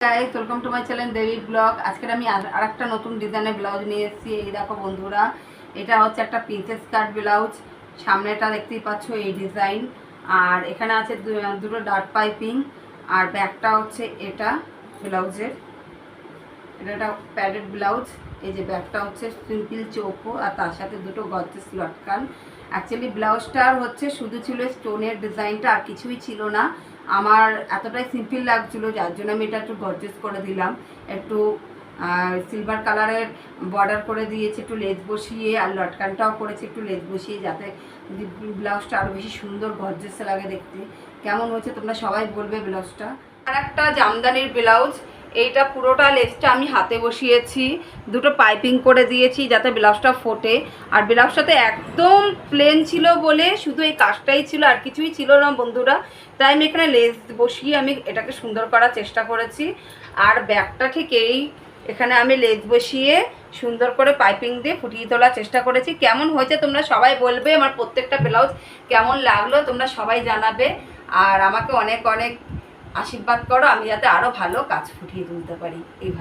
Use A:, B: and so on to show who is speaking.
A: Guys, welcome to my channel Debi vlog. আজকে আমি আরেকটা নতুন ডিজাইনের ব্লাউজ নিয়ে এসেছি। এই দেখো বন্ধুরা, এটা হচ্ছে একটা প্রিন্সেস কাট ব্লাউজ। সামনেটা দেখতেই পাচ্ছ এই ডিজাইন, আর এখানে আছে দুটো ডার্ক পাইপিং, আর ব্যাকটা হচ্ছে এটা ব্লাউজের। এটা একটা প্যাডেড ব্লাউজ। এই যে ব্যাকটা হচ্ছে সিম্পল চৌকো, আর তার সাথে দুটো গর্জিয়াস লটকান। অ্যাকচুয়ালি ব্লাউজটার হচ্ছে শুধু ছিল স্টোনের ডিজাইনটা, আর কিছুই ছিল না। আমার এতটাই সিম্পল লাগছিলো, যার জন্য আমি এটা একটু গর্জিয়াস করে দিলাম। একটু সিলভার কালারের বর্ডার করে দিয়েছি একটু লেস বসিয়ে, আর লটকানটাও করেছি একটু লেস বসিয়ে, যাতে ব্লাউজটা আরও বেশি সুন্দর গর্জিয়াস লাগে দেখতে। কেমন হয়েছে তোমরা সবাই বলবে ব্লাউজটা। আর একটা জামদানির ব্লাউজ, এইটা পুরোটা লেসটা আমি হাতে বসিয়েছি, দুটো পাইপিং করে দিয়েছি যাতে ব্লাউজটা ফোটে। আর ব্লাউজটাতে একদম প্লেন ছিল বলে শুধু এই কাজটাই ছিল, আর কিছুই ছিল না বন্ধুরা। তাই আমি এখানে লেস বসিয়ে আমি এটাকে সুন্দর করার চেষ্টা করেছি। আর ব্যাকটা ঠিক এখানে আমি লেস বসিয়ে সুন্দর করে পাইপিং দিয়ে ফুটিয়ে তোলার চেষ্টা করেছি। কেমন হয়েছে তোমরা সবাই বলবে, আমার প্রত্যেকটা ব্লাউজ কেমন লাগলো তোমরা সবাই জানাবে। আর আমাকে অনেক অনেক আশীর্বাদ করো, আমি যাতে আরও ভালো কাজ ফুটিয়ে তুলতে পারি এইভাবে।